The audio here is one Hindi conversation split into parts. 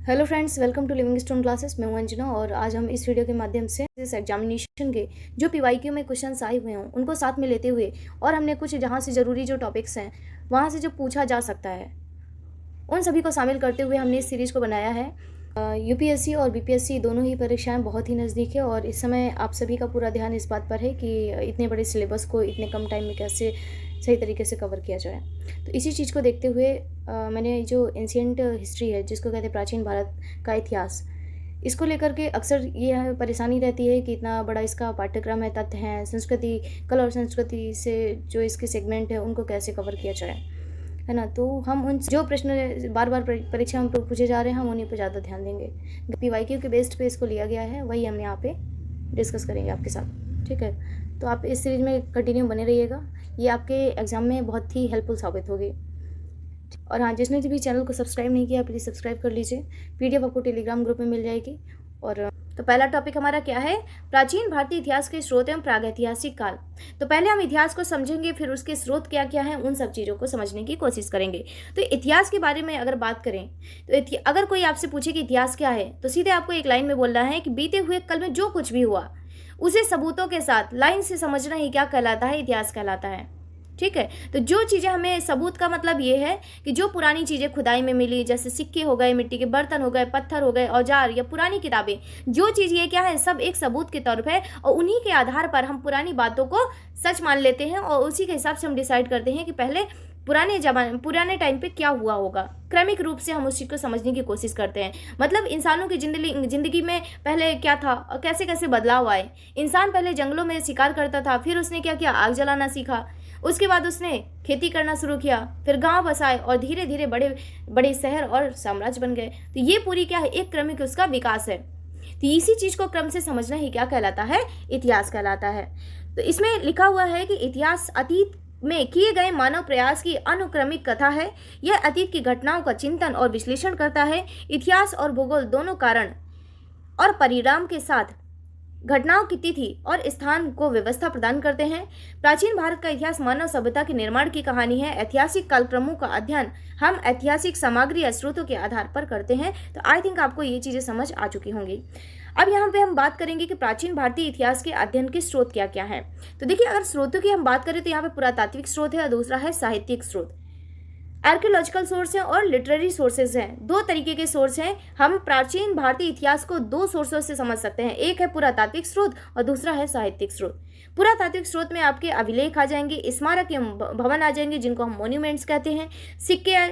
Hello friends, welcome to living stone classes. मैं हूं अंजना और आज हम इस वीडियो के माध्यम से इस एग्जामिनेशन के जो पीवाईक्यू में क्वेश्चंस आए हुए हों उनको साथ में लेते हुए और हमने कुछ जहां से ज़रूरी जो टॉपिक्स हैं वहां से जो पूछा जा सकता है उन सभी को शामिल करते हुए हमने इस सीरीज़ को बनाया है। यूपीएससी और बीपीएससी दोनों ही परीक्षाएं बहुत ही नज़दीक है और इस समय आप सभी का पूरा ध्यान इस बात पर है कि इतने बड़े सिलेबस को इतने कम टाइम में कैसे सही तरीके से कवर किया जाए। तो इसी चीज़ को देखते हुए मैंने जो एंशियंट हिस्ट्री है, जिसको कहते हैं प्राचीन भारत का इतिहास, इसको लेकर के अक्सर ये परेशानी रहती है कि इतना बड़ा इसका पाठ्यक्रम है, तथ्य हैं, संस्कृति, कला और संस्कृति से जो इसके सेगमेंट है उनको कैसे कवर किया जाए, है ना। तो हम उन जो प्रश्न बार बार परीक्षा में पूछे जा रहे हैं हम उन्हीं पर ज़्यादा ध्यान देंगे। पीवाईक्यू के बेस्ड पे इसको लिया गया है, वही हम यहाँ पे डिस्कस करेंगे आपके साथ, ठीक है। तो आप इस सीरीज़ में कंटिन्यू बने रहिएगा, ये आपके एग्ज़ाम में बहुत ही हेल्पफुल साबित होगी। और हाँ, जिसने भी चैनल को सब्सक्राइब नहीं किया प्लीज़ सब्सक्राइब कर लीजिए। पीडीएफ आपको टेलीग्राम ग्रुप में मिल जाएगी। और तो पहला टॉपिक हमारा क्या है? प्राचीन भारतीय इतिहास के स्रोत एवं प्रागैतिहासिक काल। तो पहले हम इतिहास को समझेंगे, फिर उसके स्रोत क्या क्या हैं उन सब चीज़ों को समझने की कोशिश करेंगे। तो इतिहास के बारे में अगर बात करें तो अगर कोई आपसे पूछे कि इतिहास क्या है तो सीधे आपको एक लाइन में बोलना है कि बीते हुए कल में जो कुछ भी हुआ उसे सबूतों के साथ लाइन से समझना ही क्या कहलाता है? इतिहास कहलाता है, ठीक है। तो जो चीज़ें हमें सबूत का मतलब ये है कि जो पुरानी चीज़ें खुदाई में मिली, जैसे सिक्के हो गए, मिट्टी के बर्तन हो गए, पत्थर हो गए, औजार या पुरानी किताबें, जो चीज़ ये क्या है, सब एक सबूत के तौर पे, और उन्हीं के आधार पर हम पुरानी बातों को सच मान लेते हैं और उसी के हिसाब से हम डिसाइड करते हैं कि पहले पुराने टाइम पे क्या हुआ होगा। क्रमिक रूप से हम उस चीज़ को समझने की कोशिश करते हैं। मतलब इंसानों की जिंदगी में पहले क्या था और कैसे कैसे बदलाव आए। इंसान पहले जंगलों में शिकार करता था, फिर उसने क्या किया, आग जलाना सीखा। उसके बाद उसने खेती करना शुरू किया, फिर गांव बसाए और धीरे धीरे बड़े बड़े शहर और साम्राज्य बन गए। तो ये पूरी क्या है, एक क्रमिक उसका विकास है। तो इसी चीज़ को क्रम से समझना ही क्या कहलाता है? इतिहास कहलाता है। तो इसमें लिखा हुआ है कि इतिहास अतीत में किए गए मानव प्रयास की अनुक्रमिक कथा है। यह अतीत की घटनाओं का चिंतन और विश्लेषण करता है। इतिहास और भूगोल दोनों कारण और परिणाम के साथ घटनाओं की तिथि और स्थान को व्यवस्था प्रदान करते हैं। प्राचीन भारत का इतिहास मानव सभ्यता के निर्माण की कहानी है। ऐतिहासिक कालक्रमों का अध्ययन हम ऐतिहासिक सामग्री या स्रोतों के आधार पर करते हैं। तो आई थिंक आपको ये चीज़ें समझ आ चुकी होंगी। अब यहाँ पे हम बात करेंगे कि प्राचीन भारतीय इतिहास के अध्ययन के स्रोत क्या क्या हैं। तो देखिए, अगर स्रोतों की हम बात करें तो यहाँ पे पुरातात्विक स्रोत है और दूसरा है साहित्यिक स्रोत। आर्कियोलॉजिकल सोर्स हैं और लिटरेरी सोर्सेज हैं। दो तरीके के सोर्स हैं। हम प्राचीन भारतीय इतिहास को दो सोर्सों से समझ सकते हैं, एक है पुरातात्विक स्रोत और दूसरा है साहित्यिक स्रोत। पुरातात्विक स्रोत में आपके अभिलेख आ जाएंगे, स्मारक एवं भवन आ जाएंगे जिनको हम मॉन्यूमेंट्स कहते हैं, सिक्के,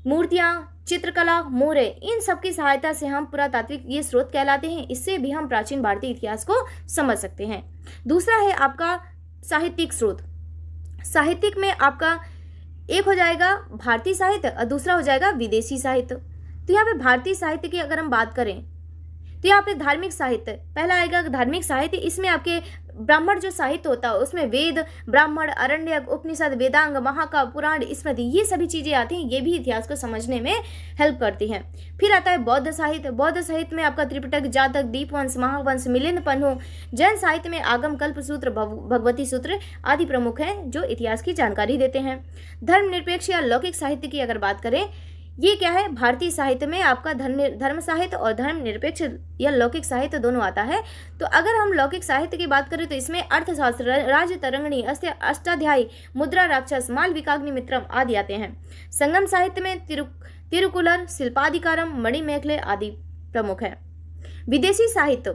मूर्तियाँ, चित्रकला, मोहरे, इन सब की सहायता से हम पुरातात्विक ये स्रोत कहलाते हैं। इससे भी हम प्राचीन भारतीय इतिहास को समझ सकते हैं। दूसरा है आपका साहित्यिक स्रोत। साहित्यिक में आपका एक हो जाएगा भारतीय साहित्य और दूसरा हो जाएगा विदेशी साहित्य। तो यहाँ पे भारतीय साहित्य की अगर हम बात करें तो यहाँ पे धार्मिक साहित्य पहला आएगा। धार्मिक साहित्य, इसमें आपके ब्राह्मण जो साहित्य होता है उसमें वेद, ब्राह्मण, अरण्यक, उपनिषद, वेदांग, महाकाव्य, पुराण, स्मृति, ये सभी चीज़ें आती हैं। ये भी इतिहास को समझने में हेल्प करती हैं। फिर आता है बौद्ध साहित्य। बौद्ध साहित्य में आपका त्रिपिटक, जातक, दीपवंश, महावंश, मिलिंद पन्नु। जैन साहित्य में आगम, कल्पसूत्र, भगवती सूत्र आदि प्रमुख हैं जो इतिहास की जानकारी देते हैं। धर्मनिरपेक्ष या लौकिक साहित्य की अगर बात करें, ये क्या है, भारतीय साहित्य में आपका धर्म साहित्य और धर्मनिरपेक्ष या लौकिक साहित्य दोनों आता है। तो अगर हम लौकिक साहित्य की बात करें तो इसमें अर्थशास्त्र, राज्य तरंगिणी, अष्टाध्यायी, मुद्रा राक्षस, मालविकाग्नि मित्रम आदि आते हैं। संगम साहित्य में तिरुकुलर, शिल्पाधिकारम, मणिमेखले आदि प्रमुख है। विदेशी साहित्य,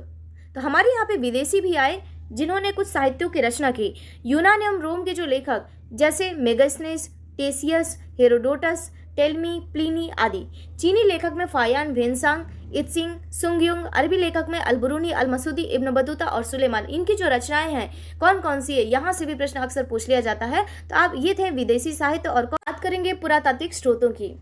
तो हमारे यहाँ पे विदेशी भी आए जिन्होंने कुछ साहित्यों की रचना की। यूनान एवं रोम के जो लेखक जैसे मेगस्थनीज, टेसियस, हेरोडोटस, टेलमी, प्लिनी आदि। चीनी लेखक में फायान, वेनसांग, इत्सिंग, सुंगयुंग। अरबी लेखक में अलबरूनी, अलमसूदी, इब्न बतूता और सुलेमान। इनकी जो रचनाएं हैं कौन कौन सी है, यहाँ से भी प्रश्न अक्सर पूछ लिया जाता है। तो आप ये थे विदेशी साहित्य। और बात करेंगे पुरातात्विक स्रोतों की।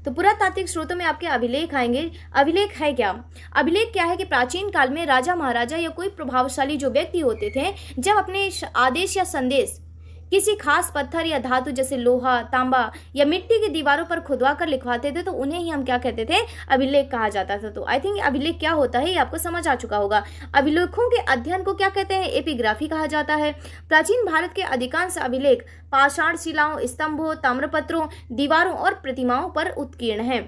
तो पुरातात्विक स्रोतों में आपके अभिलेख आएंगे। अभिलेख है क्या? अभिलेख क्या है कि प्राचीन काल में राजा महाराजा या कोई प्रभावशाली जो व्यक्ति होते थे, जब अपने आदेश या संदेश किसी खास पत्थर या धातु जैसे लोहा, तांबा या मिट्टी की दीवारों पर खुदवा कर लिखवाते थे तो उन्हें ही हम क्या कहते थे? अभिलेख कहा जाता था। तो आई थिंक अभिलेख क्या होता है ये आपको समझ आ चुका होगा। अभिलेखों के अध्ययन को क्या कहते हैं? एपिग्राफी कहा जाता है। प्राचीन भारत के अधिकांश अभिलेख पाषाण शिलाओं, स्तंभों, ताम्रपत्रों, दीवारों और प्रतिमाओं पर उत्कीर्ण हैं।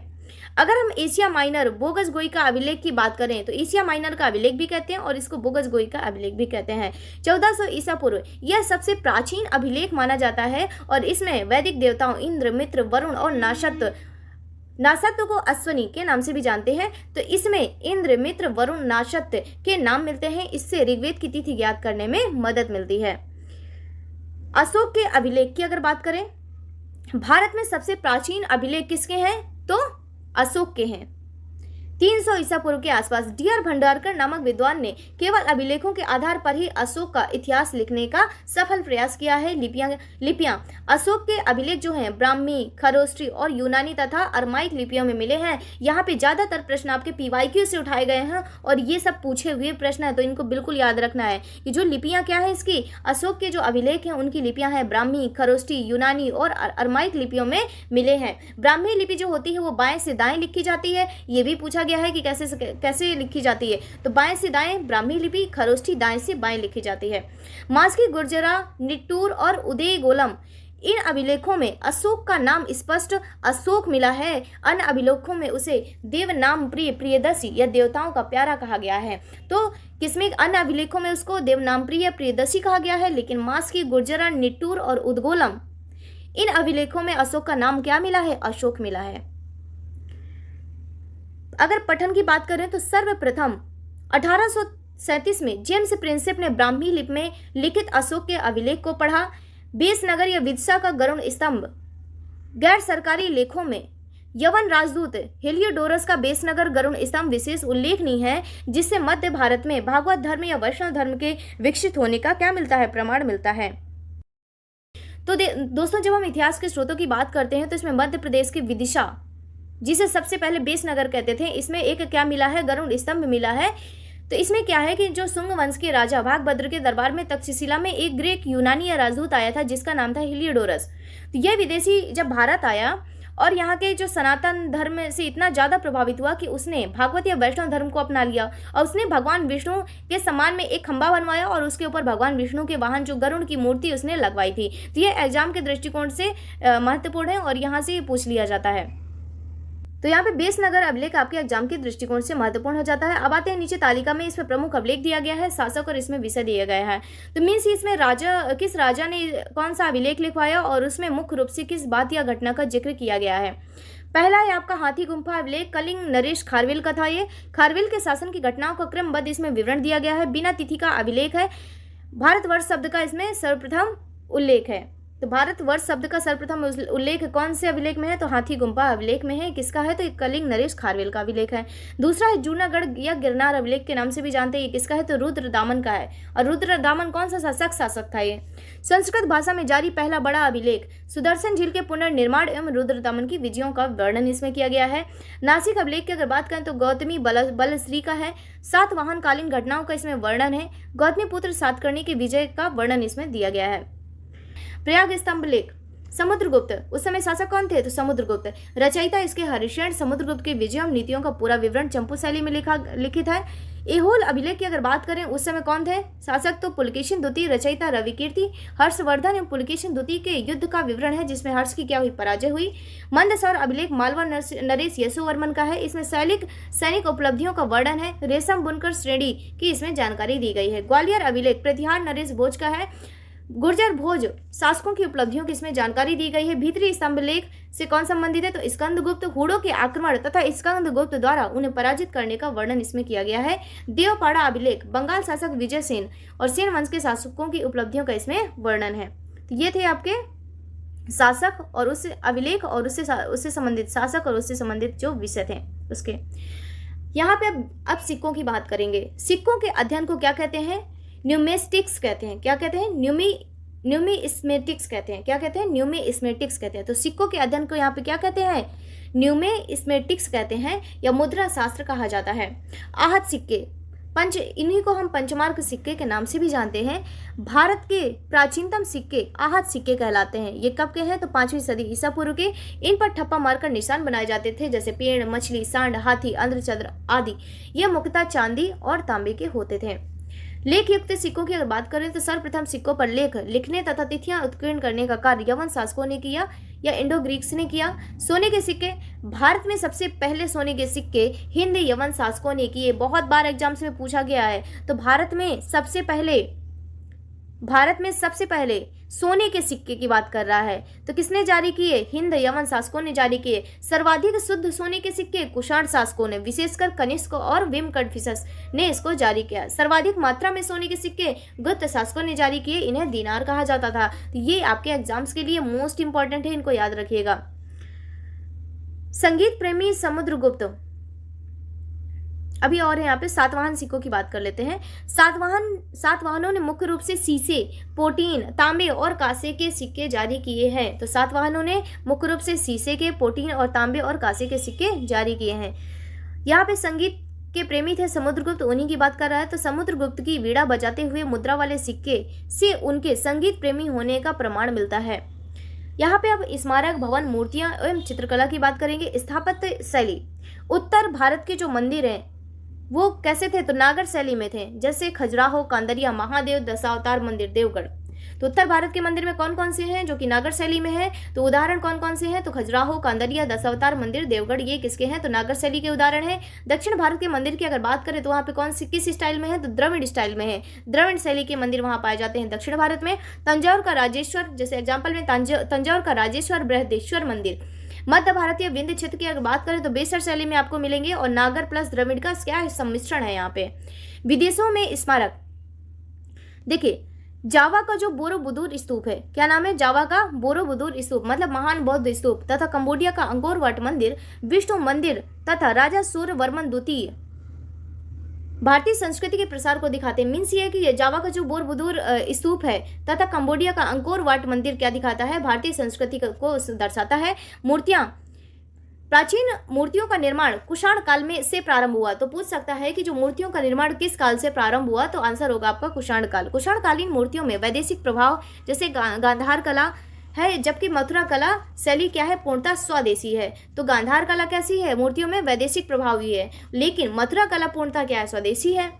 अगर हम एशिया माइनर बोगस गोई का अभिलेख की बात करें तो एशिया माइनर का अभिलेख भी कहते हैं और इसको बोगस गोई का अभिलेख भी कहते हैं। 1400 ईसा पूर्व यह सबसे प्राचीन अभिलेख माना जाता है और इसमें वैदिक देवताओं इंद्र, मित्र, वरुण और नासत्व को अश्वनी के नाम से भी जानते हैं। तो इसमें इंद्र, मित्र, वरुण, नासत्व के नाम मिलते हैं। इससे ऋग्वेद की तिथि ज्ञात करने में मदद मिलती है। अशोक के अभिलेख की अगर बात करें, भारत में सबसे प्राचीन अभिलेख किसके हैं तो अशोक के हैं। 300 ईसा पूर्व के आसपास डी.आर. भंडारकर नामक विद्वान ने केवल अभिलेखों के आधार पर ही अशोक का इतिहास लिखने का सफल प्रयास किया है। लिपियां अशोक के अभिलेख जो हैं ब्राह्मी, खरोष्टी और यूनानी तथा अरमाइक लिपियों में मिले हैं। यहाँ पे ज्यादातर प्रश्न आपके पीवाईक्यू से उठाए गए हैं और ये सब पूछे हुए प्रश्न है, तो इनको बिल्कुल याद रखना है कि जो लिपियां क्या है इसकी, अशोक के जो अभिलेख हैं उनकी लिपियां हैं ब्राह्मी, खरोष्टी, यूनानी और अरमाइक लिपियों में मिले हैं। ब्राह्मी लिपि जो होती है वो बाएं से दाएं लिखी जाती है। ये भी पूछा गया है कि कैसे लिखी जाती है, तो बाएं से दाएं ब्राह्मी लिपि, खरोष्टी दाएं से बाएं लिखी जाती है। मास्की, गुर्जरा, निट्टूर और उदय गोलम इन अभिलेखों में अशोक का नाम स्पष्ट अशोक मिला है। अन्य अभिलेखों में उसे देव नाम प्रिय, प्रियदर्शी या देवताओं का प्यारा कहा गया है। तो किसमें अन्य अभिलेखों में उसको देव नाम प्रिय, प्रियदर्शी कहा गया है, लेकिन मास्की, गुर्जरा, निट्टूर और उदगोलम इन अभिलेखों में अशोक का नाम क्या मिला है, अशोक मिला है। अगर पठन की बात करें तो सर्वप्रथम 1837 में जेम्स प्रिंसेप ने ब्राह्मी लिपि में लिखित अशोक के अभिलेख को पढ़ा। बेसनगर या विदिशा का गरुड़ स्तंभ गैर सरकारी लेखों में यवन राजदूत हेलियोडोरस का बेसनगर गरुड़ स्तंभ विशेष उल्लेखनीय है, जिससे मध्य भारत में भागवत धर्म या वैष्णव धर्म के विकसित होने का क्या मिलता है, प्रमाण मिलता है। तो दोस्तों जब हम इतिहास के स्रोतों की बात करते हैं तो इसमें मध्य प्रदेश के विदिशा, जिसे सबसे पहले बेसनगर कहते थे, इसमें एक क्या मिला है, गरुड़ स्तंभ मिला है। तो इसमें क्या है कि जो शुंग वंश के राजा भागभद्र के दरबार में तक्षशिला में एक ग्रीक यूनानी राजदूत आया था जिसका नाम था हेलियोडोरस। तो यह विदेशी जब भारत आया और यहाँ के जो सनातन धर्म से इतना ज़्यादा प्रभावित हुआ कि उसने भागवत या वैष्णव धर्म को अपना लिया और उसने भगवान विष्णु के सम्मान में एक खंभा बनवाया और उसके ऊपर भगवान विष्णु के वाहन जो गरुड़ की मूर्ति उसने लगवाई थी। तो ये एग्जाम के दृष्टिकोण से महत्वपूर्ण है और यहाँ से पूछ लिया जाता है। तो यहाँ पे बेसनगर अभिलेख आपके एग्जाम के दृष्टिकोण से महत्वपूर्ण हो जाता है। अब आते हैं नीचे तालिका में, इसमें प्रमुख अभिलेख दिया गया है, शासक और इसमें विषय दिया गया है। तो मीन्स इसमें किस राजा ने कौन सा अभिलेख लिखवाया और उसमें मुख्य रूप से किस बात या घटना का जिक्र किया गया है। पहला है आपका हाथी गुम्फा अभिलेख, कलिंग नरेश खारवेल का था। ये खारवेल के शासन की घटनाओं का क्रमबद्ध इसमें विवरण दिया गया है। बिना तिथि का अभिलेख है। भारतवर्ष शब्द का इसमें सर्वप्रथम उल्लेख है। तो भारतवर्ष शब्द का सर्वप्रथम उल्लेख कौन से अभिलेख में है, तो हाथी गुम्फा अभिलेख में है। किसका है, तो कलिंग नरेश खारवेल का अभिलेख है। दूसरा है जूनागढ़ या गिरनार अभिलेख के नाम से भी जानते हैं। ये किसका है, तो रुद्रदामन का है। और रुद्रदामन कौन सा शासक था ये। संस्कृत भाषा में जारी पहला बड़ा अभिलेख सुदर्शन झील के पुनर्निर्माण एवं रुद्रदामन की विजयों का वर्णन इसमें किया गया है। नासिक अभिलेख की अगर बात करें तो गौतमी बलश्री का है। सातवाहन कालीन घटनाओं का इसमें वर्णन है। गौतमी पुत्र सातकर्णी के विजय का वर्णन इसमें दिया गया है। प्रयाग स्तंभ लेख, समुद्रगुप्त उस समय शासक कौन थे, तो समुद्रगुप्त। रचयिता इसके हरिश्चंद्र। समुद्रगुप्त के विजय और नीतियों का पूरा विवरण चंपू शैली में लिखित है। एहोल अभिलेख की अगर बात करें उस समय कौन थे शासक, तो पुलकेशिन द्वितीय। रचयिता रविकीर्ति। हर्षवर्धन एवं पुलकेशिन द्वितीय के युद्ध का विवरण है जिसमें हर्ष की क्या हुई, पराजय हुई। मंदसौर अभिलेख मालवा नरेश यशोवर्मन का है। इसमें सैनिक उपलब्धियों का वर्णन है। रेशम बुनकर श्रेणी की इसमें जानकारी दी गई है। ग्वालियर अभिलेख प्रतिहार नरेश भोज का है। गुर्जर भोज शासकों की उपलब्धियों की इसमें जानकारी दी गई है। भीतरी स्तंभ लेख से कौन संबंधित है, तो स्कंदगुप्त। हूणों के आक्रमण तथा स्कंदगुप्त द्वारा उन्हें पराजित करने का वर्णन इसमें किया गया है। देवपाड़ा अभिलेख बंगाल शासक विजय सेन और सेन वंश के शासकों की उपलब्धियों का इसमें वर्णन है। तो ये थे आपके शासक और उससे अभिलेख और उससे संबंधित शासक और उससे संबंधित जो विषय थे उसके। यहाँ पे अब सिक्कों की बात करेंगे। सिक्कों के अध्ययन को क्या कहते हैं, न्यूमेस्टिक्स कहते हैं। क्या कहते हैं, न्यूमिस्मेटिक्स कहते हैं। क्या कहते हैं, न्यूमिस्मेटिक्स कहते हैं। तो सिक्कों के अध्ययन को यहाँ पे क्या कहते हैं, न्यूमिस्मेटिक्स कहते हैं या मुद्रा शास्त्र कहा जाता है। आहत सिक्के इन्हीं को हम पंचमार्क सिक्के के नाम से भी जानते हैं। भारत के प्राचीनतम सिक्के आहत सिक्के कहलाते हैं। ये कब के हैं, तो 5वीं सदी ईसा पूर्व के। इन पर ठप्पा मारकर निशान बनाए जाते थे जैसे पेड़, मछली, सांड, हाथी, अंध्रचंद्र आदि। ये मुख्यतः चांदी और तांबे के होते थे। लेख युक्त सिक्कों की अगर बात करें तो सर्वप्रथम सिक्कों पर लेख लिखने तथा तिथियां उत्कीर्ण करने का कार्य यवन शासकों ने किया या इंडो ग्रीक्स ने किया। सोने के सिक्के, भारत में सबसे पहले सोने के सिक्के हिंद यवन शासकों ने किए। बहुत बार एग्जाम्स में पूछा गया है। तो भारत में सबसे पहले सोने के सिक्के की बात कर रहा है तो किसने जारी किए? हिंद यवन शासकों ने जारी किए। सर्वाधिक शुद्ध सोने के सिक्के कुषाण शासकों ने, विशेषकर कनिष्क और विम कडफिसस ने इसको जारी किया। सर्वाधिक मात्रा में सोने के सिक्के गुप्त शासकों ने जारी किए, इन्हें दीनार कहा जाता था। तो ये आपके एग्जाम्स के लिए मोस्ट इंपॉर्टेंट है, इनको याद रखिएगा। संगीत प्रेमी समुद्रगुप्त, अभी और यहाँ पे सातवाहन सिक्कों की बात कर लेते हैं। सातवाहनों ने मुख्य रूप से शीशे, पोटीन, तांबे और कांसे के सिक्के जारी किए हैं। तो सातवाहनों ने मुख्य रूप से शीशे के, पोटीन और तांबे और कांसे के सिक्के जारी किए हैं। यहाँ पे संगीत के प्रेमी थे समुद्रगुप्त, उन्हीं की बात कर रहा है। तो समुद्रगुप्त की वीणा बजाते हुए मुद्रा वाले सिक्के से उनके संगीत प्रेमी होने का प्रमाण मिलता है। यहाँ पे अब स्मारक, भवन, मूर्तियां एवं चित्रकला की बात करेंगे। स्थापत्य शैली, उत्तर भारत के जो मंदिर हैं वो कैसे थे? तो नागर शैली में थे, जैसे खजुराहो, कांदरिया, महादेव, दशावतार मंदिर, देवगढ़। तो उत्तर भारत के मंदिर में कौन कौन से हैं जो कि नागर शैली में है? तो उदाहरण कौन कौन से हैं? तो खजुराहो, कांदरिया, दशावतार मंदिर, देवगढ़, ये किसके हैं? तो नागर शैली के उदाहरण है। दक्षिण भारत के मंदिर की अगर बात करें तो वहाँ पे किस स्टाइल में है? तो द्रविड़ स्टाइल में है। द्रविड़ शैली के मंदिर वहाँ पाए जाते हैं दक्षिण भारत में। तंजौर का राजेश्वर, जैसे एग्जाम्पल में तंजौर का राजेश्वर बृहदेश्वर मंदिर। मध्य भारतीय विंध्य क्षेत्र की अगर बात करें तो बेसर शैली में आपको मिलेंगे, और नागर प्लस द्रविड़ का क्या है? सम्मिश्रण है यहाँ पे। विदेशों में स्मारक, देखिए जावा का जो बोरोबुदुर स्तूप है, क्या नाम है? जावा का बोरोबुदुर स्तूप, मतलब महान बौद्ध स्तूप, तथा कंबोडिया का अंकोर वाट मंदिर, विष्णु मंदिर तथा राजा सूर्यवर्मन द्वितीय भारतीय संस्कृति के प्रसार को दिखाते हैं। मीन्स ये है कि ये जावा का जो बोरोबुदुर स्तूप है तथा कंबोडिया का अंकोर वाट मंदिर क्या दिखाता है? भारतीय संस्कृति को दर्शाता है। मूर्तियां, प्राचीन मूर्तियों का निर्माण कुषाण काल में से प्रारंभ हुआ। तो पूछ सकता है कि जो मूर्तियों का निर्माण किस काल से प्रारंभ हुआ? तो आंसर होगा आपका कुषाण काल। कुषाणकालीन मूर्तियों में वैदेशिक प्रभाव जैसे गांधार कला है, जबकि मथुरा कला शैली क्या है? पूर्णतः स्वदेशी है। तो गांधार कला कैसी है? मूर्तियों में वैदेशिक प्रभाव ही है, लेकिन मथुरा कला पूर्णतः क्या है? स्वदेशी है।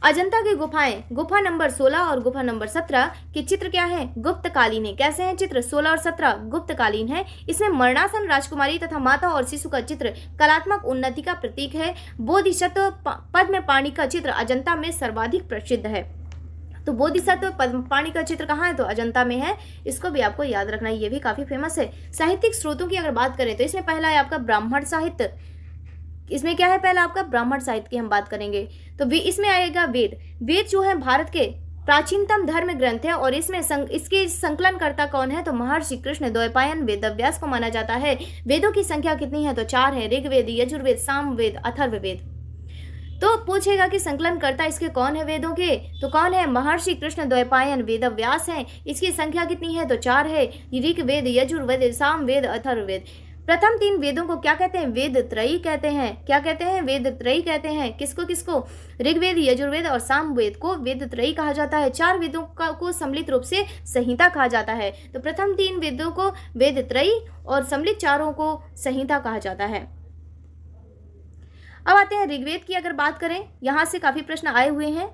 अजंता की गुफाएं, गुफा नंबर 16 और गुफा नंबर 17 के चित्र क्या है? गुप्तकालीन है। कैसे हैं चित्र? 16 और 17 गुप्तकालीन है। इसमें मरणासन राजकुमारी तथा माता और शिशु का चित्र कलात्मक उन्नति का प्रतीक है। बोधिसत्व पद्म पाणि का चित्र अजंता में सर्वाधिक प्रसिद्ध है। तो बोधिसत्व पद्म पाणि का चित्र कहाँ है? तो अजंता में है। इसको भी आपको याद रखना है, ये भी काफी फेमस है। साहित्यिक स्रोतों की अगर बात करें तो इसमें पहला है आपका ब्राह्मण साहित्य। इसमें क्या है? पहला आपका ब्राह्मण साहित्य की हम बात करेंगे। तो इसमें आएगा वेद। वेद जो है भारत के प्राचीनतम धर्म ग्रंथ है, और इसमें इसके संकलनकर्ता कौन है? तो महर्षि कृष्ण द्वैपायन वेदव्यास को माना जाता है। वेदों की संख्या कितनी है? तो 4 है। ऋग्वेद, यजुर्वेद, सामवेद, अथर्ववेद। तो पूछेगा कि संकलनकर्ता इसके कौन है वेदों के? तो कौन है? महर्षि कृष्ण द्वैपायन वेदव्यास हैं। इसकी संख्या कितनी है? तो 4 है। ऋग्वेद, यजुर्वेद, सामवेद, अथर्ववेद। प्रथम 3 वेदों को क्या कहते हैं? वेद त्रयी कहते हैं। क्या कहते हैं? वेद त्रयी कहते हैं। किसको किसको? ऋग्वेद, यजुर्वेद और सामवेद को वेद त्रयी कहा जाता है। 4 वेदों को सम्मिलित रूप से संहिता कहा जाता है। तो प्रथम 3 वेदों को वेद त्रयी और सम्मिलित 4 को संहिता कहा जाता है। अब आते हैं ऋग्वेद की अगर बात करें, यहां से काफी प्रश्न आए हुए हैं।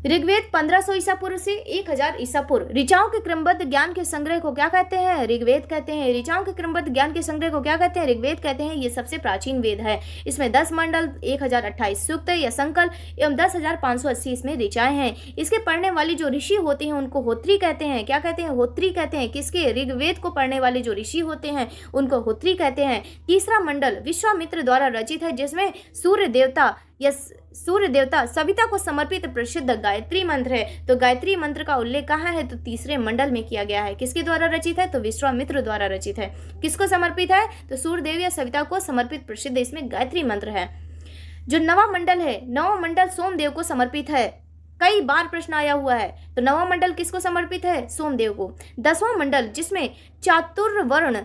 ऋग्वेद 1500 ईसा पूर्व से 1000 ईसा पूर्व। ऋचाओं के क्रमबद्ध ज्ञान के संग्रह को क्या कहते हैं? ऋग्वेद कहते हैं। ऋचाओं के क्रमबद्ध ज्ञान के संग्रह को क्या कहते हैं? ऋग्वेद कहते हैं। ये सबसे प्राचीन वेद है। इसमें 10 मंडल, 1028 सूक्त या संकल्प एवं 10,580 इसमें ऋचाएं हैं। इसके पढ़ने वाली जो ऋषि होते हैं उनको होत्री कहते हैं। क्या कहते हैं? होत्री कहते हैं। किसके? ऋग्वेद को पढ़ने वाले जो ऋषि होते हैं उनको होत्री कहते हैं। तीसरा मंडल विश्वामित्र द्वारा रचित है, जिसमें सूर्य देवता सविता को समर्पित प्रसिद्ध गायत्री मंत्र है। तो गायत्री मंत्र का उल्लेख कहाँ है? तो तीसरे मंडल में किया गया है। किसके द्वारा रचित है? तो विश्वामित्र द्वारा रचित है। किसको समर्पित है? तो सूर्यदेव या सविता को समर्पित प्रसिद्ध इसमें गायत्री मंत्र है। जो नवा मंडल है, नवा मंडल सोमदेव को समर्पित है। कई बार प्रश्न आया हुआ है। तो नवा मंडल किसको समर्पित है? सोमदेव को। 10वां मंडल जिसमें चातुर्वर्ण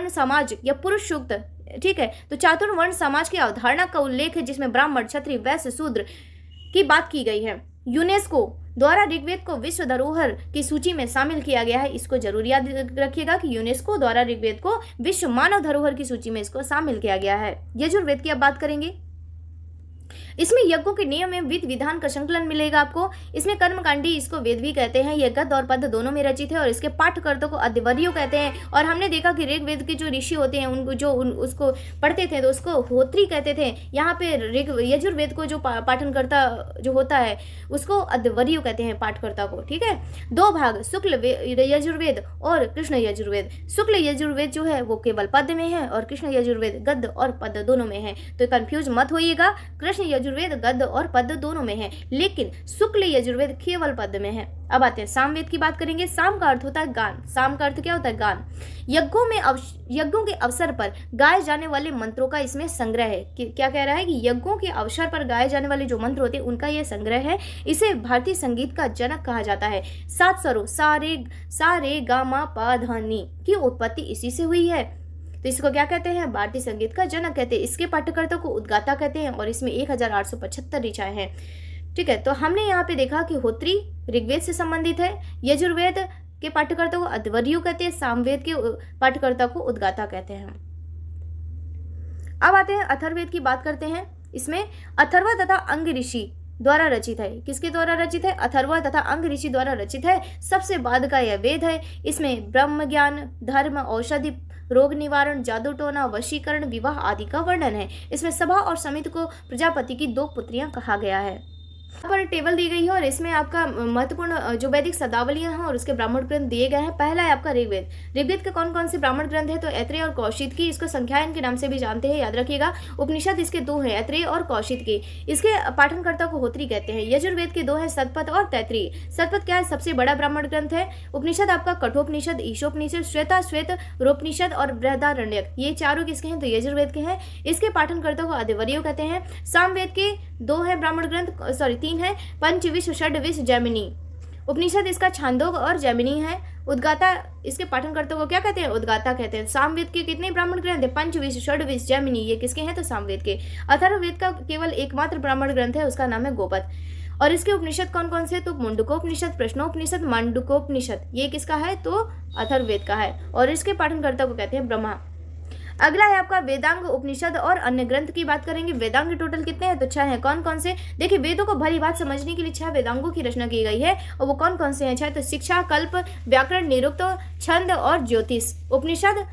समाज या पुरुष सूक्त, ठीक है, तो चातुर्वर्ण समाज की अवधारणा का उल्लेख है, जिसमें ब्राह्मण, क्षत्रिय, वैश्य, शूद्र की बात की गई है। यूनेस्को द्वारा ऋग्वेद को विश्व धरोहर की सूची में शामिल किया गया है। इसको जरूर याद रखिएगा कि यूनेस्को द्वारा ऋग्वेद को विश्व मानव धरोहर की सूची में इसको शामिल किया गया है। यजुर्वेद की अब बात करेंगे। इसमें यज्ञों के नियम एवं विधि विधान का संकलन मिलेगा आपको। इसमें कर्मकांडी, इसको वेद भी कहते हैं, यह गद्य और पद्य दोनों में रचित है और इसके पाठकर्ता को अध्वर्यु कहते हैं। और हमने देखा कि ऋग्वेद के जो ऋषि होते हैं उनको उसको पढ़ते थे तो उसको होत्री कहते थे। यहाँ पे यजुर्वेद को जो पाठनकर्ता जो होता है उसको अध्वर्यु कहते हैं, पाठकर्ता को। ठीक है, दो भाग शुक्ल यजुर्वेद और कृष्ण यजुर्वेद। शुक्ल यजुर्वेद जो है वो केवल पद्य में है और कृष्ण यजुर्वेद गद्य और पद्य दोनों में है, तो कंफ्यूज मत होइएगा। कृष्ण यजुर्वेद गद्य और पद्य दोनों में है, लेकिन शुक्ल यजुर्वेद केवल पद्य में है। अब आते हैं सामवेद की बात करेंगे। साम का अर्थ होता है गान। साम का अर्थ क्या होता है? गान। यज्ञों के अवसर पर गाए जाने वाले मंत्रों का इसमें संग्रह है। क्या कह रहा है कि यज्ञों के अवसर पर गाए जाने वाले जो मंत्र होते हैं उनका यह संग्रह है। इसे भारतीय संगीत का जनक कहा जाता है। 7 स्वरों सा रे गा मा पा धा नी की उत्पत्ति इसी से हुई है, तो इसको क्या कहते हैं? भारतीय संगीत का जनक कहते हैं। इसके पाठ्यकर्ता को उद्गाता कहते हैं और इसमें 1875 ऋचाएं हैं। ठीक है, तो हमने यहाँ पे देखा कि होत्री ऋग्वेद से संबंधित है, यजुर्वेद के पाठ्यकर्ता को अध्वर्यु कहते हैं, सामवेद के पाठ्यकर्ता को उद्गाता कहते हैं। अब आते हैं अथर्ववेद की बात करते हैं। इसमें अथर्व तथा अंग ऋषि द्वारा रचित है। किसके द्वारा रचित है? अथर्व तथा अंग ऋषि द्वारा रचित है। सबसे बाद का यह वेद है। इसमें ब्रह्म ज्ञान, धर्म, औषधि, रोग निवारण, जादू टोना, वशीकरण, विवाह आदि का वर्णन है। इसमें सभा और समिति को प्रजापति की 2 पुत्रियां कहा गया है। यहाँ पर टेबल दी गई है और इसमें आपका महत्वपूर्ण जो वैदिक शब्दावलियां हैं और उसके ब्राह्मण ग्रंथ दिए गए हैं। पहला है आपका ऋग्वेद। ऋग्वेद के कौन कौन से ब्राह्मण ग्रंथ है? तो ऐत्रेय और कौशिक की। इसको संख्यायन के नाम से भी जानते हैं, याद रखिएगा। उपनिषद इसके 2 हैं, ऐत्रेय और कौशिक की। इसके पाठनकर्ता को होत्री कहते हैं। यजुर्वेद के 2 हैं, सतपथ और तैत्रीय। सतपथ क्या है? सबसे बड़ा ब्राह्मण ग्रंथ है। उपनिषद आपका कठोपनिषद, ईशोपनिषद, श्वेत रोपनिषद और बृहदारण्यक, ये चारों किसके हैं? तो यजुर्वेद के हैं। इसके पाठनकर्ता को अध्वर्यु कहते हैं। सामवेद के 2 है ब्राह्मण ग्रंथ, 3 है, पंचविश, षड्विश, जैमिनी। उपनिषद इसका छांदोग और जैमिनी है। उद्गाता इसके पाठनकर्ता को क्या कहते हैं? उद्गाता कहते हैं। सामवेद के कितने ब्राह्मण ग्रंथ है? पंचविश, षड्विश, जैमिनी, ये किसके हैं? तो सामवेद के। अथर्ववेद का केवल एकमात्र ब्राह्मण ग्रंथ है, उसका नाम है गोपद। और इसके उपनिषद कौन कौन से? तो मुंडकोपनिषद, प्रश्नोपनिषद, मांडुकोपनिषद, ये किसका है? तो अथर्ववेद का है और इसके पाठनकर्ता को कहते हैं ब्रह्मा। अगला है आपका वेदांग उपनिषद और अन्य ग्रंथ की बात करेंगे। वेदांग टोटल कितने हैं? तो 6 हैं। कौन कौन से? देखिए, वेदों को भली बात समझने के लिए 6 वेदांगों की रचना की गई है और वो कौन कौन से हैं? 6 तो शिक्षा, कल्प, व्याकरण, निरुक्त, छंद और ज्योतिष। उपनिषद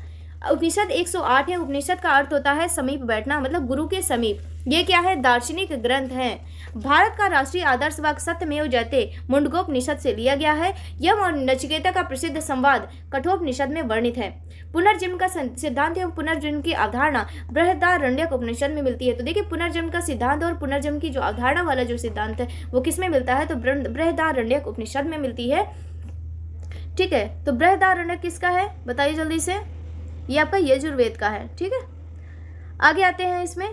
108 है। उपनिषद का अर्थ होता है समीप बैठना, मतलब गुरु के समीप। ये क्या है? दार्शनिक ग्रंथ है। भारत का राष्ट्रीय आदर्श वाक्य सत्यमेव जयते मुंडकोपनिषद से लिया गया है। यम और नचिकेता का प्रसिद्ध संवाद कठोपनिषद में वर्णित है। पुनर्जन्म का सिद्धांत एवं पुनर्जन्म की अवधारणा बृहदारण्यक उपनिषद में मिलती है। तो देखिए, पुनर्जन्म का सिद्धांत और पुनर्जन्म की जो अवधारणा वाला जो सिद्धांत है वो किस में मिलता है? तो बृहदारण्यक उपनिषद में मिलती है। ठीक है, तो बृहदारण्यक किसका है? बताइए जल्दी से। ये आपका यजुर्वेद का है। ठीक है, आगे आते हैं। इसमें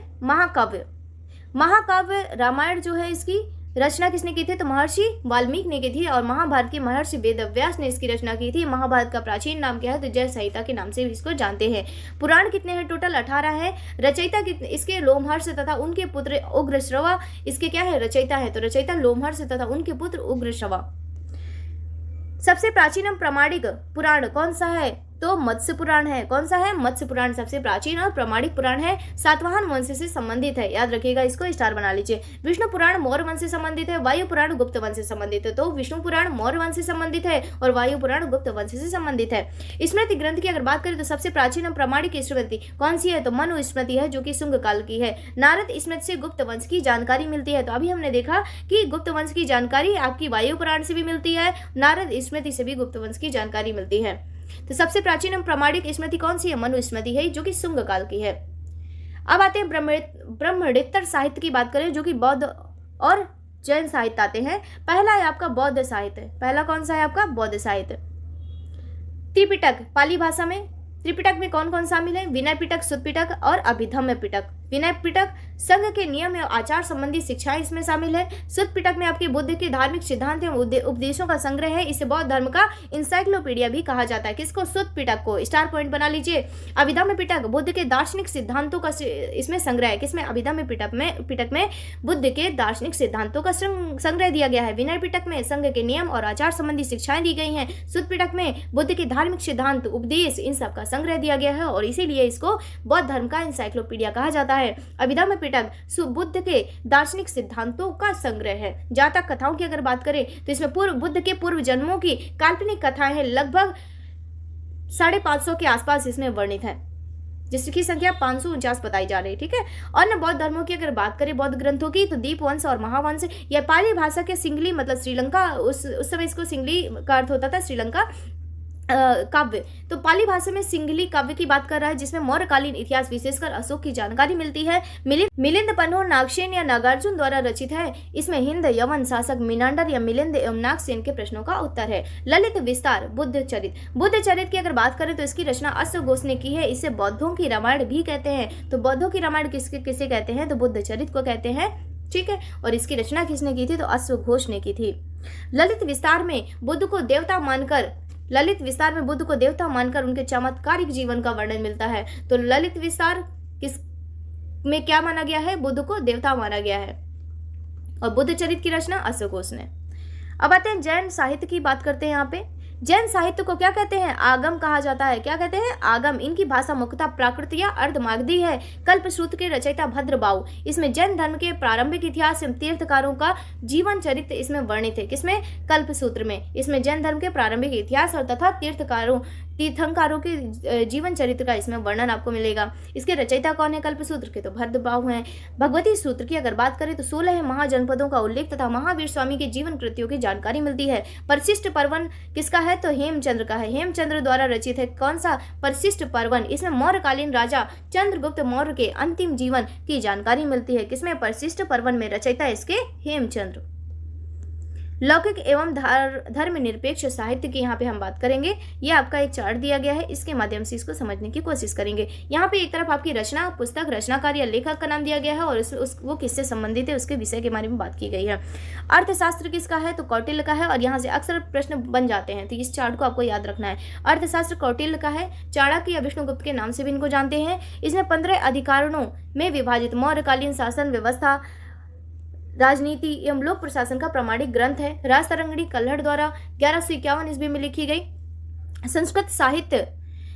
महाकाव्य रामायण जो है इसकी रचना किसने की थी? तो महर्षि वाल्मीकि ने की थी। और महाभारत के महर्षि वेदव्यास ने इसकी रचना की थी। महाभारत का प्राचीन नाम क्या है? तो जय संहिता के नाम से भी इसको जानते हैं। पुराण कितने हैं? टोटल 18 है। रचयिता इसके लोमहर्ष तथा उनके पुत्र उग्रश्रवा इसके क्या है? रचयिता है। तो रचयिता लोमहर्ष तथा उनके पुत्र उग्रश्रवा। सबसे प्राचीन एवं प्रामाणिक पुराण कौन सा है? तो मत्स्य पुराण है। कौन सा है? मत्स्य पुराण सबसे प्राचीन और प्रामाणिक पुराण है। सातवाहन वंश से संबंधित है, याद रखिएगा, इसको स्टार बना लीजिए। विष्णु पुराण मौर्य वंश से संबंधित है। वायु पुराण गुप्त वंश से संबंधित है। तो विष्णु पुराण मौर्य वंश से संबंधित है और वायु पुराण गुप्त वंश से संबंधित है। स्मृति ग्रंथ की अगर बात करें तो सबसे प्राचीन और प्रामाणिक स्मृति कौन सी है? तो मनु स्मृति है, जो कि शुंग काल की है। नारद स्मृति से गुप्त वंश की जानकारी मिलती है। तो अभी हमने देखा कि गुप्त वंश की जानकारी आपकी वायु पुराण से भी मिलती है, नारद स्मृति से भी गुप्त वंश की जानकारी मिलती है। तो सबसे प्राचीन एवं प्रामाणिक स्मृति कौन सी है? मनु स्मृति है, जो कि शुंग काल की है। अब आते हैं ब्रह्मणेतर साहित्य की बात करें, जो कि बौद्ध और जैन साहित्य आते हैं। पहला है आपका बौद्ध साहित्य। पहला कौन सा है आपका? बौद्ध साहित्य। त्रिपिटक पाली भाषा में। त्रिपिटक में कौन कौन शामिल है? विनय पिटक, सुत्त पिटक और अभिधम्म पिटक। विनय पिटक संघ के नियम एवं आचार संबंधी शिक्षाएं इसमें शामिल है। सुत्त पिटक में आपके बुद्ध के धार्मिक सिद्धांत एवं उपदेशों का संग्रह है। इसे बौद्ध धर्म का इंसाइक्लोपीडिया भी कहा जाता है। किसको? सुत्त पिटक को। स्टार पॉइंट बना लीजिए। अभिधम्म पिटक बुद्ध के दार्शनिक सिद्धांतों का इसमें संग्रह है। किसमें? अभिधम्म पिटक में बुद्ध के दार्शनिक सिद्धांतों का संग्रह दिया गया है। विनय पिटक में संघ के नियम और आचार संबंधी शिक्षाएं दी गई हैं। सुत्त पिटक में बुद्ध के धार्मिक सिद्धांत, उपदेश, इन सब का संग्रह दिया गया है और इसीलिए इसको बौद्ध धर्म का इंसाइक्लोपीडिया कहा जाता है। अभिधम्म पिटक बुद्ध के दार्शनिक सिद्धांतों का संग्रह है। जातक कथाओं की अगर बात करें तो इसमें बुद्ध के पूर्व जन्मों की काल्पनिक कथाएं हैं, लगभग 550 के आसपास इसमें वर्णित है, जिसकी संख्या 549 बताई जा रही है। ठीक है। अन्य बौद्ध धर्मों की अगर बात करें बौद्ध ग्रंथों की तो दीपवंश और महावंश, यह पाली भाषा के सिंगली मतलब श्रीलंका, उस समय इसको सिंगली का अर्थ होता था श्रीलंका काव्य। तो पाली भाषा में सिंगली काव्य की बात कर रहा है, जिसमें मौर्यकालीन इतिहास विशेषकर अशोक की जानकारी मिलती है। मिलिंद पन्हो नागसेन या नागार्जुन द्वारा रचित है। इसमें हिंद यवन शासक मिनांडर या मिलिंद एवं नागसेन के प्रश्नों का उत्तर है। ललित विस्तार बुद्ध चरित की अगर बात करें तो इसकी रचना अश्वघोष ने की है। इसे बौद्धों की रामायण भी कहते हैं। तो बौद्धों की रामायण किसे कहते हैं? तो बुद्ध चरित को कहते हैं। ठीक है। और इसकी रचना किसने की थी? तो अश्वघोष ने की थी। ललित विस्तार में बुद्ध को देवता मानकर उनके चमत्कारिक जीवन का वर्णन मिलता है। तो ललित विस्तार किस में क्या माना गया है? बुद्ध को देवता माना गया है। और बुद्ध चरित की रचना अश्वघोष ने। अब आते हैं जैन साहित्य की बात करते हैं। यहाँ पे जैन साहित्य को क्या कहते हैं? आगम कहा जाता है। क्या कहते हैं? आगम। इनकी भाषा मुख्यतः प्राकृत या अर्धमागधी है। कल्पसूत्र के रचयिता भद्रबाहु। इसमें जैन धर्म के प्रारंभिक इतिहास एवं तीर्थकारों का जीवन चरित्र इसमें वर्णित है। किसमें? कल्पसूत्र में। इसमें जैन धर्म के प्रारंभिक इतिहास और तथा तीर्थंकारों के जीवन चरित्र का इसमें वर्णन आपको मिलेगा। इसके रचयिता कौन है कल्पसूत्र के? तो भद्रबाहु हैं। भगवती सूत्र की अगर बात करें तो 16 महाजनपदों का उल्लेख तथा महावीर स्वामी के जीवन कृतियों की जानकारी मिलती है। परिशिष्ट पर्वन किसका है? तो हेमचंद्र का है। हेमचंद्र द्वारा रचित है। कौन सा? परिशिष्ट पर्वन। इसमें मौर्यकालीन राजा चंद्रगुप्त मौर्य के अंतिम जीवन की जानकारी मिलती है। किसमें? परिशिष्ट पर्वन में। रचयिता इसके हेमचंद्र। लौकिक एवं धर्मनिरपेक्ष साहित्य की यहाँ पे हम बात करेंगे। ये आपका एक चार्ट दिया गया है, इसके माध्यम से इसको समझने की कोशिश करेंगे। यहाँ पे एक तरफ आपकी रचना, पुस्तक, रचनाकार या लेखक का नाम दिया गया है और वो किससे संबंधित है उसके विषय के बारे में बात की गई है। अर्थशास्त्र किसका है? तो कौटिल्य का है और यहाँ से अक्सर प्रश्न बन जाते हैं, तो इस चार्ट को आपको याद रखना है। अर्थशास्त्र कौटिल्य का है। चाणक्य या विष्णुगुप्त के नाम से भी इनको जानते हैं। इसमें 15 अधिकारणों में विभाजित मौर्यकालीन शासन व्यवस्था, राजनीति एवं लोक प्रशासन का प्रमाणिक ग्रंथ है। राजतरंगिणी कल्हड़ द्वारा 1151 ईस्वी में लिखी गई। संस्कृत साहित्य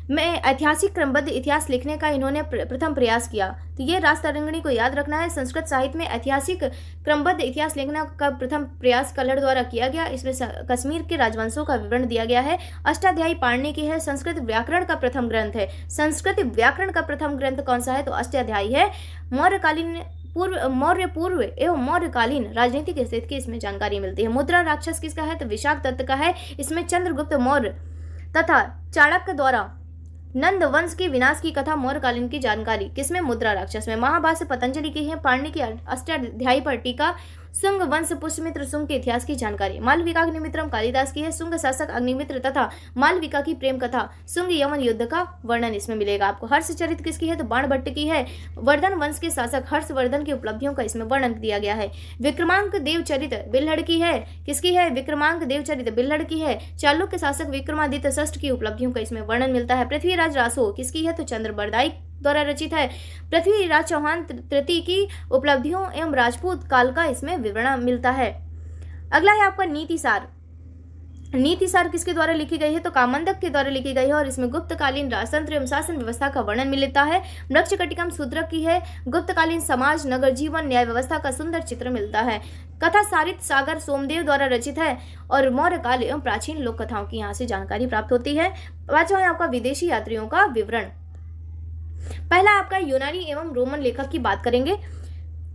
में ऐतिहासिक क्रमबद्ध इतिहास लिखने का इन्होंने प्रथम प्रयास किया। तो ये राजतरंगिणी को याद रखना है। संस्कृत साहित्य में ऐतिहासिक क्रमबद्ध इतिहास लिखने का प्रथम प्रयास कल्हड़ द्वारा किया गया। इसमें कश्मीर के राजवंशों का विवरण दिया गया है। अष्टाध्यायी पाणिनि की है। संस्कृत व्याकरण का प्रथम ग्रंथ है। संस्कृत व्याकरण का प्रथम ग्रंथ कौन सा है? तो अष्टाध्यायी है। मौर्य पूर्व एवं मौर्यकालीन राजनीतिक स्थिति की इसमें जानकारी मिलती है। मुद्रा राक्षस किसका है? तो विशाख दत्त का है। इसमें चंद्रगुप्त मौर्य तथा चाणक्य द्वारा नंद वंश के विनाश की कथा मौर्यकालीन की जानकारी किसमें? मुद्रा राक्षस में। महाभाष्य पतंजलि की है। पाणिनि की अष्टाध्यायी पर टीका। शुंग वंश पुष्यमित्र शुंग के इतिहास की जानकारी मालविका अग्निमित्रम कालिदास की है। शुंग शासक अग्निमित्र तथा मालविका की प्रेम कथा शुंग यमन युद्ध का वर्णन इसमें मिलेगा आपको। हर्षचरित किसकी है? तो बाणभट्ट की है। वर्धन वंश के शासक हर्षवर्धन की उपलब्धियों का इसमें वर्णन दिया गया है। विक्रमांक देवचरित बिल्हड़ की है। किसकी है? विक्रमांक देवचरित बिल्हड़ की है। चालुक्य शासक विक्रमादित्य षष्ठ की उपलब्धियों का इसमें वर्णन मिलता है। पृथ्वीराज रासो किसकी है? तो चंद्रबरदाई द्वारा रचित है। पृथ्वीराज चौहान तृतीय की उपलब्धियों एवं राजपूत काल का इसमें विवरण मिलता है। अगला है आपका नीतिसार। नीतिसार किसके द्वारा लिखी गई है? तो कामंदक के द्वारा लिखी गई है और इसमें गुप्तकालीन राजतंत्र एवं शासन व्यवस्था का वर्णन मिलता है। मृक्षकटिकम शूद्रक की है। गुप्तकालीन समाज, नगर जीवन, न्याय व्यवस्था का सुंदर चित्र मिलता है। कथा सारित सागर सोमदेव द्वारा रचित है और मौर्यकाल एवं प्राचीन लोक कथाओं की यहाँ से जानकारी प्राप्त होती है। पांचवा है आपका विदेशी यात्रियों का विवरण। पहला आपका यूनानी एवं रोमन लेखक की बात करेंगे।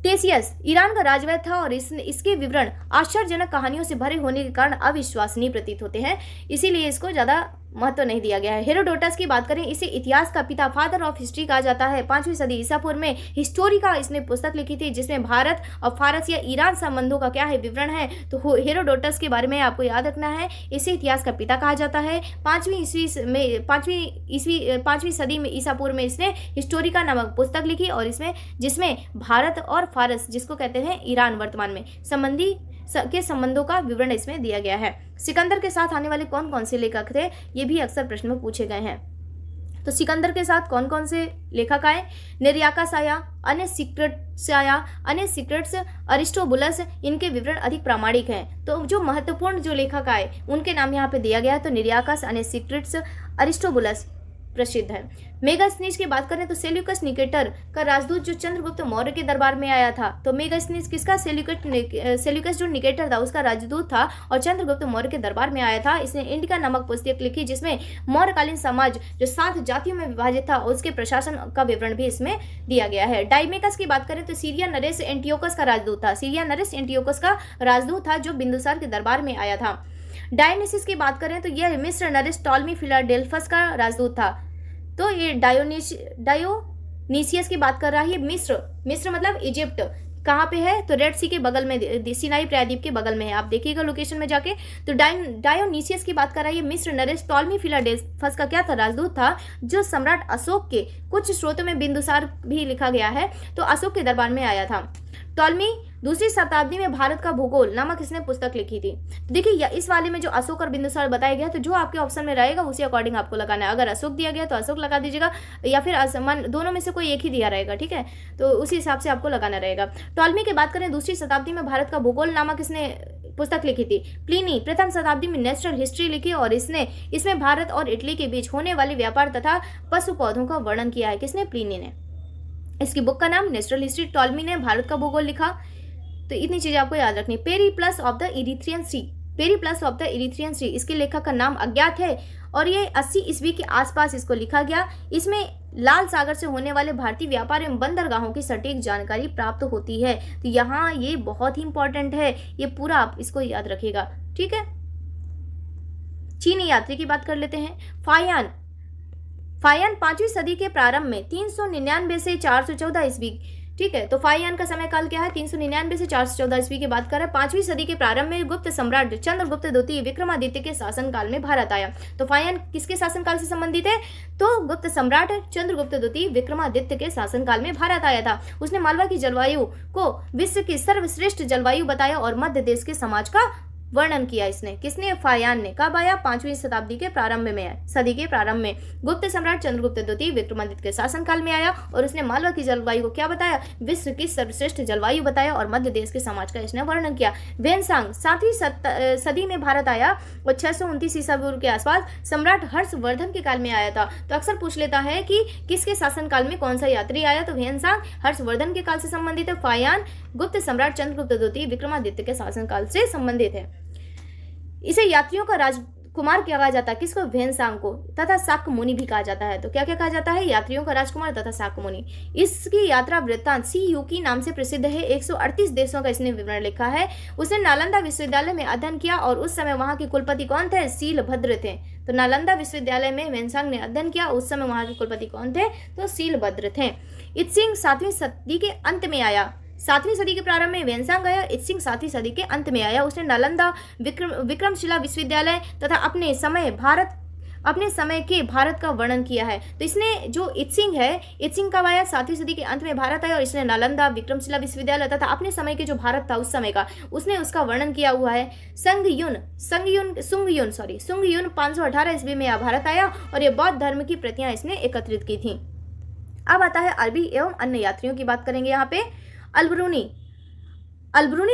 टेसियस ईरान का राजवैद था और इसके विवरण आश्चर्यजनक कहानियों से भरे होने के कारण अविश्वसनीय प्रतीत होते हैं, इसीलिए इसको ज्यादा महत्व नहीं दिया गया है। हेरोडोटस की बात करें, इसे इतिहास का पिता, फादर ऑफ हिस्ट्री कहा जाता है। 5वीं सदी ईसा पूर्व में हिस्टोरिका इसने पुस्तक लिखी थी जिसमें भारत और फारस या ईरान संबंधों का क्या है? विवरण है। तो हेरोडोटस के बारे में आपको याद रखना है, इसे इतिहास का पिता कहा जाता है। 5वीं सदी में ईसा पूर्व में इसने हिस्टोरिका नामक पुस्तक लिखी और जिसमें भारत और फारस, जिसको कहते हैं ईरान वर्तमान में, संबंधों का विवरण इसमें दिया गया है। सिकंदर के साथ आने वाले कौन कौन से लेखक थे? ये भी अक्सर प्रश्न में पूछे गए हैं। तो सिकंदर के साथ कौन कौन से लेखक आए? निर्याकस आया, अन्य सीक्रेट्स, अरिस्टोबुलस, इनके विवरण अधिक प्रामाणिक हैं। तो जो महत्वपूर्ण जो लेखक आए उनके नाम यहाँ पे दिया गया है। तो निर्याकस, अन्य सीक्रेट्स, अरिस्टोबुलस, प्रसिद्ध है। मेगास्थनीज की बात करें तो सेल्यूकस निकेटर का राजदूत जो चंद्रगुप्त मौर्य के दरबार में आया था। तो मेगास्थनीज किसका, सेल्यूकस जो निकेटर था उसका राजदूत था और चंद्रगुप्त मौर्य के दरबार में आया था। इसने इंडिका नामक पुस्तक लिखी जिसमें मौर्यकालीन समाज जो 7 जातियों में विभाजित था उसके प्रशासन का विवरण भी इसमें दिया गया है। डाइमेकस की बात करें तो सीरिया नरेस एंटियोकस का राजदूत था। सीरिया नरेस एंटियोकस का राजदूत था जो बिंदुसार के दरबार में आया था। डायोनिसिस की बात करें तो यह मिस्र नरेस टॉलमी फिलाडेल्फस का राजदूत था। तो ये डायोनीसियस की बात कर रहा है, मिस्र मतलब इजिप्ट, कहाँ पे है तो रेड सी के बगल में, सिनाई प्रायद्वीप के बगल में है, आप देखिएगा लोकेशन में जाके। तो डायोनीसियस की बात कर रहा है, मिस्र नरेस टॉलमी फिलाडेल्फस का क्या था, राजदूत था जो सम्राट अशोक के, कुछ स्रोतों में बिंदुसार भी लिखा गया है, तो अशोक के दरबार में आया था। टॉलमी 2वीं शताब्दी में भारत का भूगोल नामक इसने पुस्तक लिखी थी। तो देखिए इस वाले में जो अशोक और बिंदुसार बताया गया, तो जो आपके ऑप्शन में रहेगा उसी अकॉर्डिंग आपको लगाना है। अगर अशोक दिया गया तो अशोक लगा दीजिएगा, या फिर दोनों में से कोई एक ही दिया रहेगा, ठीक है, तो उसी हिसाब से आपको लगाना रहेगा। टॉलमी की बात करें 2वीं शताब्दी में भारत का भूगोल नामक इसने पुस्तक लिखी थी। प्लिनी प्रथम शताब्दी में नेचुरल हिस्ट्री लिखी और इसमें भारत और इटली के बीच होने वाले व्यापार तथा पशु पौधों का वर्णन किया है। किसने, प्लिनी ने। इसकी बुक का नाम नेचुरल हिस्ट्री। टॉलमी ने भारत का भूगोल लिखा। तो इतनी चीजें आपको याद रखनी। Periplus of the Erythraean sea, Periplus of the Erythraean sea, इसके लेखक का नाम अज्ञात है और ये 80 ईस्वी के आसपास इसको लिखा गया। इसमें लाल सागर से होने वाले भारतीय व्यापार एवं बंदरगाहों की सटीक जानकारी प्राप्त होती है। तो यहाँ ये बहुत ही इंपॉर्टेंट है, ये पूरा आप इसको याद रखिएगा, ठीक है। चीनी यात्री की बात कर लेते हैं। फायान 5वीं सदी के प्रारंभ में 399 से 414 ईस्वी, ठीक है। तो फायान का समय काल क्या है, 399 से 414 ईस्वी की बात कर रहे हैं। 5वीं सदी के प्रारंभ में गुप्त सम्राट चंद्रगुप्त द्वितीय विक्रमादित्य के शासनकाल में भारत आया। तो फायान किसके शासनकाल से संबंधित है, तो गुप्त सम्राट चंद्रगुप्त द्वितीय विक्रमादित्य के शासनकाल में भारत आया था। उसने मालवा की जलवायु को विश्व की सर्वश्रेष्ठ जलवायु बताया और मध्य देश के समाज का वर्णन किया। इसने, किसने, फायान ने। कब आया, 5वीं शताब्दी के प्रारंभ में, सदी के प्रारंभ में गुप्त सम्राट चंद्रगुप्त द्वितीय विक्रमादित्य के शासनकाल में आया और उसने मालवा की जलवायु को क्या बताया, विश्व की सर्वश्रेष्ठ जलवायु बताया और मध्य देश के समाज का इसने वर्णन किया। वेनसांग 7वीं सदी में भारत आया और 629 ईसा पूर्व के आसपास सम्राट हर्षवर्धन के काल में आया था। तो अक्सर पूछ लेता है कि किसके शासनकाल में कौन सा यात्री आया, तो वेनसांग हर्षवर्धन के काल से संबंधित है। फायान गुप्त सम्राट चंद्रगुप्त द्वितीय विक्रमादित्य के शासनकाल से संबंधित है। इसे यात्रियों का राजकुमार कहा जाता है, किसको, वेनसांग को, तथा शाक्य मुनि भी कहा जाता है। तो क्या क्या कहा जाता है, यात्रियों का राजकुमार तथा शाक्य मुनि। इसकी यात्रा वृत्तांत CUकी नाम से प्रसिद्ध है। 138 देशों का इसने विवरण लिखा है। उसने नालंदा विश्वविद्यालय में अध्ययन किया और उस समय वहां के कुलपति कौन थे, शीलभद्र थे। तो नालंदा विश्वविद्यालय में वेनसांग ने अध्ययन किया, उस समय वहां के कुलपति कौन थे, तो शीलभद्र थे। इत्सिंग 7वीं सदी के अंत में आया। 7वीं सदी के प्रारंभ में वेनसांग आया, इत्सिंग 7वीं सदी के अंत में आया। उसने नालंदा विक्रमशिला विश्वविद्यालय तथा अपने समय के भारत का वर्णन किया है। तो इसने जो इत्सिंग है, इत्सिंग कब आया, 7वीं सदी के अंत में भारत आया और इसने नालंदा विक्रमशिला विश्वविद्यालय तथा अपने समय के जो भारत था उस समय का, उसने उसका वर्णन किया हुआ है। सुंगयुन 518 ईस्वी में भारत आया और ये बौद्ध धर्म की प्रतियां इसने एकत्रित की थी। अब आता है अरबी एवं अन्य यात्रियों की बात करेंगे। यहाँ पे अल्बरूनी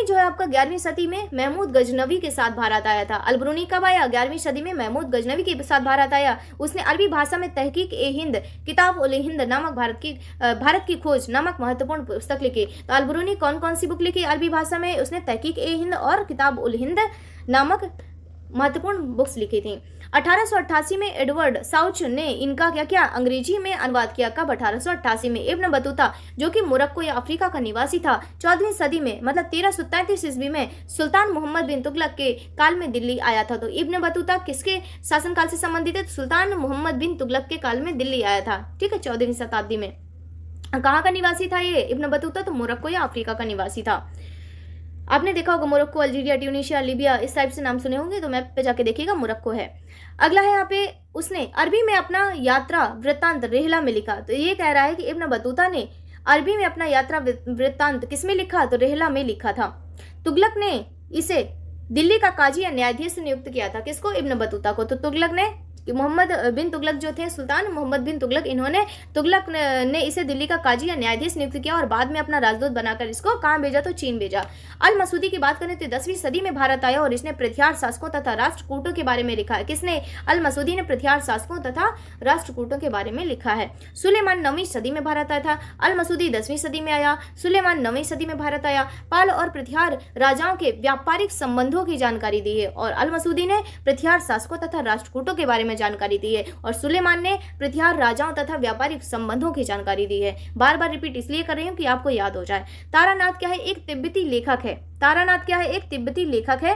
जो है आपका 11वीं सदी में महमूद गजनवी के साथ भारत आया था। अल्बरूनी कब आया, 11वीं सदी में महमूद गजनवी के साथ भारत आया। उसने अरबी भाषा में तहकीक ए हिंद, किताब उल हिंद नामक भारत की खोज नामक महत्वपूर्ण पुस्तक लिखी। तो अल्बरूनी कौन कौन सी बुक लिखी अरबी भाषा में, उसने तहकीक ए हिंद और किताब उल हिंद नामक महत्वपूर्ण बुक्स लिखी थी। 1888 में एडवर्ड साउच ने इनका क्या अंग्रेजी में अनुवाद किया। कब, 1888 में। इब्न बतूता जो कि मोरक्को या अफ्रीका का निवासी था, 14वीं सदी में मतलब 1333 ईस्वी में सुल्तान मोहम्मद बिन तुगलक के काल में दिल्ली आया था। तो इब्न बतूता किसके शासनकाल से संबंधित है, सुल्तान मोहम्मद बिन तुगलक के काल में दिल्ली आया था, ठीक है, 14वीं शताब्दी में। कहाँ का निवासी था ये इब्न बतूता, तो मोरक्को या अफ्रीका का निवासी था। आपने देखा होगा मोरक्को, अल्जीरिया, ट्यूनीशिया, लीबिया, इस टाइप से नाम सुने होंगे, तो मैप पे जाके देखिएगा, मोरक्को है। अगला है यहाँ पे उसने अरबी में अपना यात्रा वृत्तांत रेहला में लिखा। तो ये कह रहा है कि इब्न बतूता ने अरबी में अपना यात्रा वृत्तांत किसमें लिखा, तो रेहला में लिखा था। तुगलक ने इसे दिल्ली का काजी या न्यायाधीश नियुक्त किया था, किसको, इब्न बतूता को। तो तुगलक ने कि मोहम्मद बिन तुगलक जो थे, सुल्तान मोहम्मद बिन तुगलक, इन्होंने तुगलक ने इसे दिल्ली का काजी या न्यायाधीश नियुक्त किया और बाद में अपना राजदूत बनाकर इसको कहाँ भेजा, तो चीन भेजा। अल मसूदी की बात करें तो 10वीं सदी में भारत आया और इसने प्रथियार शासकों तथा राष्ट्रकूटों के बारे में लिखा है। किसने? अल मसूदी ने प्रथियार शासकों तथा राष्ट्रकूटों के बारे में लिखा है। सुलेमान 9वीं सदी में भारत आया था, अल मसूदी 10वीं सदी में आया, सुलेमान 9वीं सदी में भारत आया। पाल और प्रथियार राजाओं के व्यापारिक संबंधों की जानकारी दी है और अल मसूदी ने प्रथियार शासकों तथा राष्ट्रकूटों के बारे में जानकारी दी है और सुलेमान ने प्रथियार राजाओं तथा व्यापारिक संबंधों की जानकारी दी है। बार बार रिपीट इसलिए कर रही हूँ कि आपको याद हो जाए। तारानाथ क्या है? एक तिब्बती लेखक है। तारानाथ क्या है? एक तिब्बती लेखक है।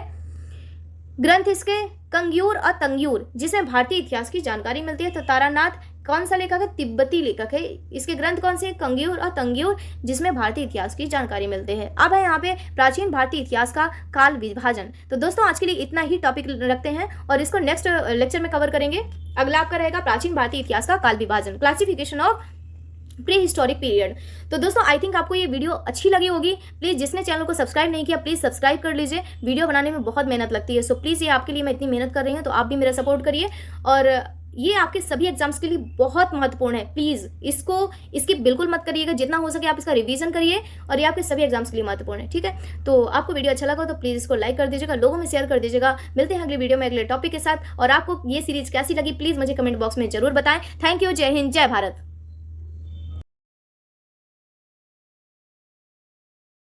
ग्रंथ इसके कंग्यूर और तंग्यूर, जिसमें भारतीय इतिहास की जानकारी मिलती है। तो तारानाथ कौन सा लेखक है? तिब्बती लेखक है। इसके ग्रंथ कौन से? कंग्यूर और तंग्यूर, जिसमें भारतीय इतिहास की जानकारी मिलते हैं। अब है यहाँ पे प्राचीन भारतीय इतिहास का काल विभाजन। तो दोस्तों आज के लिए इतना ही टॉपिक रखते हैं और इसको नेक्स्ट लेक्चर में कवर करेंगे। अगला आपका रहेगा प्राचीन भारतीय इतिहास का काल विभाजन, classification of pre historic period. तो दोस्तों आई थिंक आपको ये वीडियो अच्छी लगी होगी। प्लीज़ जिसने चैनल को सब्सक्राइब नहीं किया प्लीज़ सब्सक्राइब कर लीजिए। वीडियो बनाने में बहुत मेहनत लगती है, सो प्लीज़ ये आपके लिए मैं इतनी मेहनत कर रही हूँ, तो आप भी मेरा सपोर्ट करिए। और ये आपके सभी एग्जाम्स के लिए बहुत महत्वपूर्ण है। प्लीज़ इसको स्किप बिल्कुल मत करिएगा, जितना हो सके आप इसका रिवीजन करिए और ये आपके सभी एग्जाम्स के लिए महत्वपूर्ण है। ठीक है, तो आपको वीडियो अच्छा लगा तो प्लीज़ इसको लाइक कर दीजिएगा, लोगों में शेयर कर दीजिएगा। मिलते हैं अगले वीडियो में अगले टॉपिक के साथ। और आपको ये सीरीज कैसी लगी प्लीज़ मुझे कमेंट बॉक्स में जरूर बताएं। Thank you. जय हिंद, जय भारत।